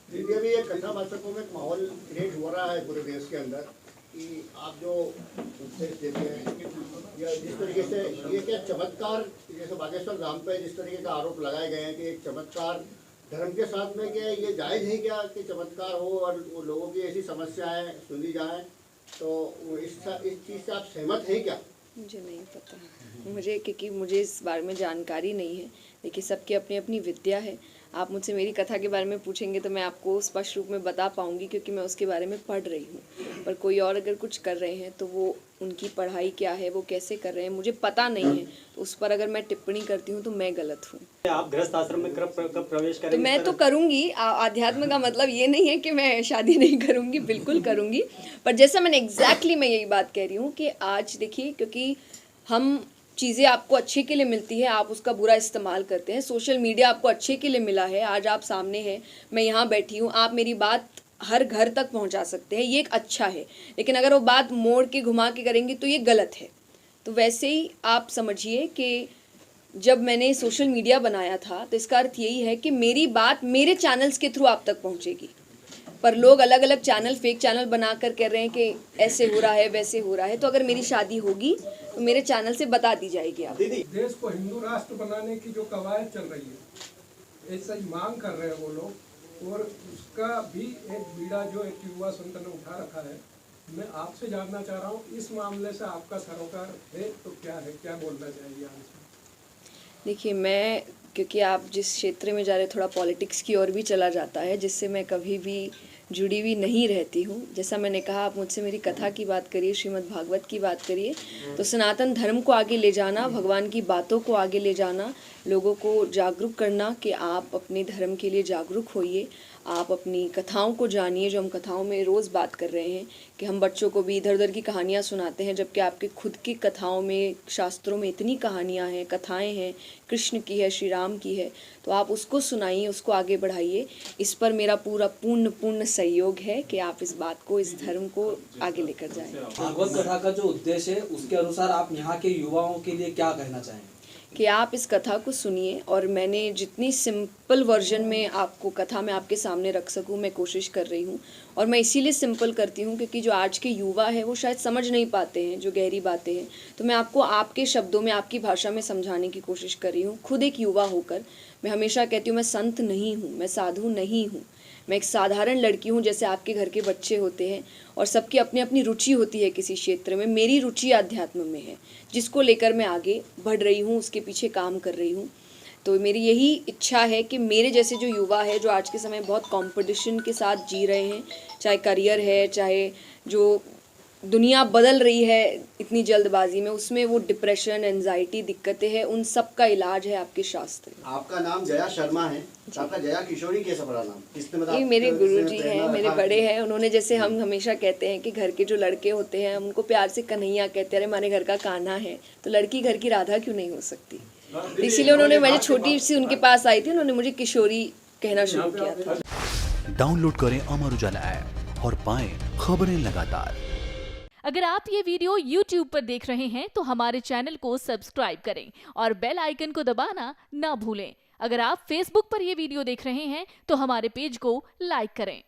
दीदी अभी ये कथा वाचकों में एक माहौल क्रिएट हो रहा है पूरे देश के अंदर कि आप जो उपदेश देते हैं या जिस तरीके से ये क्या चमत्कार, जैसे बागेश्वर धाम पे जिस तरीके का आरोप लगाए गए हैं कि एक चमत्कार धर्म के साथ में, क्या ये जायज़ है क्या कि चमत्कार हो और वो लोगों की ऐसी समस्याएं सुनी जाएं, तो इस चीज़ से आप सहमत हैं क्या? मुझे नहीं पता, मुझे क्योंकि मुझे इस बारे में जानकारी नहीं है। देखिए, सबकी अपनी अपनी विद्या है। आप मुझसे मेरी कथा के बारे में पूछेंगे तो मैं आपको स्पष्ट रूप में बता पाऊंगी, क्योंकि मैं उसके बारे में पढ़ रही हूँ। पर कोई और अगर कुछ कर रहे हैं तो वो उनकी पढ़ाई क्या है, वो कैसे कर रहे हैं, मुझे पता नहीं है। तो उस पर अगर मैं टिप्पणी करती हूँ तो मैं गलत हूँ। आप गृहस्थ आश्रम में कब प्रवेश करेंगे? तो मैं तो करूँगी। आध्यात्म का मतलब ये नहीं है कि मैं शादी नहीं करूँगी, बिल्कुल करूँगी। पर जैसा मैंने एग्जैक्टली मैं यही बात कह रही हूँ कि आज देखिए, क्योंकि हम चीज़ें आपको अच्छे के लिए मिलती है, आप उसका बुरा इस्तेमाल करते हैं। सोशल मीडिया आपको अच्छे के लिए मिला है, आज आप सामने हैं, मैं यहाँ बैठी हूँ, आप मेरी बात हर घर तक पहुँचा सकते हैं, ये एक अच्छा है। लेकिन अगर वो बात मोड़ के घुमा के करेंगे तो ये गलत है। तो वैसे ही आप समझिए कि जब मैंने सोशल मीडिया बनाया था तो इसका अर्थ यही है कि मेरी बात मेरे चैनल्स के थ्रू आप तक पहुँचेगी। पर लोग अलग अलग चैनल, फेक चैनल बनाकर कह रहे हैं कि ऐसे हो रहा है, वैसे हो रहा है। तो अगर मेरी शादी होगी तो मेरे चैनल से बता दी जाएगी आप। देश को हिंदू राष्ट्र बनाने की जो कवायद चल रही है, ऐसा ही मांग कर रहे हैं वो लोग, और उसका भी एक बीड़ा जो एक युवा संत ने उठा रखा है। मैं आपसे जानना चाह रहा हूँ, इस मामले से आपका सरोकार है तो क्या है, क्या बोलना चाहिए आपसे? देखिए, मैं क्योंकि आप जिस क्षेत्र में जा रहे, थोड़ा पॉलिटिक्स की ओर भी चला जाता है, जिससे मैं कभी भी जुड़ी हुई नहीं रहती हूँ। जैसा मैंने कहा, आप मुझसे मेरी कथा की बात करिए, श्रीमद् भागवत की बात करिए, तो सनातन धर्म को आगे ले जाना, भगवान की बातों को आगे ले जाना, लोगों को जागरूक करना कि आप अपने धर्म के लिए जागरूक होइए, आप अपनी कथाओं को जानिए। जो हम कथाओं में रोज़ बात कर रहे हैं कि हम बच्चों को भी इधर उधर की कहानियाँ सुनाते हैं, जबकि आपके खुद की कथाओं में, शास्त्रों में इतनी कहानियाँ हैं, कथाएं हैं, कृष्ण की है, श्री राम की है। तो आप उसको सुनाइए, उसको आगे बढ़ाइए। इस पर मेरा पूरा पूर्ण सहयोग है कि आप इस बात को, इस धर्म को आगे लेकर जाएं। भागवत कथा का जो उद्देश्य है, उसके अनुसार आप यहाँ के युवाओं के लिए क्या कहना चाहेंगे? कि आप इस कथा को सुनिए, और मैंने जितनी सिंपल वर्जन में आपको कथा में आपके सामने रख सकूं, मैं कोशिश कर रही हूं। और मैं इसीलिए सिंपल करती हूं क्योंकि जो आज के युवा है वो शायद समझ नहीं पाते हैं जो गहरी बातें हैं। तो मैं आपको आपके शब्दों में, आपकी भाषा में समझाने की कोशिश कर रही हूँ। खुद एक युवा होकर मैं हमेशा कहती हूँ, मैं संत नहीं हूँ, मैं साधु नहीं हूँ, मैं एक साधारण लड़की हूँ, जैसे आपके घर के बच्चे होते हैं। और सबकी अपनी अपनी रुचि होती है किसी क्षेत्र में। मेरी रुचि आध्यात्म में है, जिसको लेकर मैं आगे बढ़ रही हूँ, उसके पीछे काम कर रही हूँ। तो मेरी यही इच्छा है कि मेरे जैसे जो युवा है, जो आज के समय बहुत कंपटीशन के साथ जी रहे हैं, चाहे करियर है, चाहे जो दुनिया बदल रही है इतनी जल्दबाजी में, उसमें वो डिप्रेशन, एंजाइटी, दिक्कतें हैं, उन सब का इलाज है आपके शास्त्र। आपका नाम जया शर्मा है, आपका जया किशोरी कैसा पड़ा नाम? किसने बताया? ये मेरे गुरुजी हैं, मेरे बड़े हैं। उन्होंने, जैसे हम हमेशा कहते हैं कि घर के जो लड़के होते हैं, हम उनको प्यार से कन्हैया कहते हैं, अरे हमारे घर का कान्हा है, तो लड़की घर की राधा क्यों नहीं हो सकती? तो इसीलिए उन्होंने, मैं छोटी सी उनके पास आई थी, उन्होंने मुझे किशोरी कहना शुरू किया था। डाउनलोड करें अमर उजाला ऐप और पाएं खबरें लगातार। अगर आप ये वीडियो YouTube पर देख रहे हैं तो हमारे चैनल को सब्सक्राइब करें और बेल आइकन को दबाना ना भूलें। अगर आप Facebook पर ये वीडियो देख रहे हैं तो हमारे पेज को लाइक करें।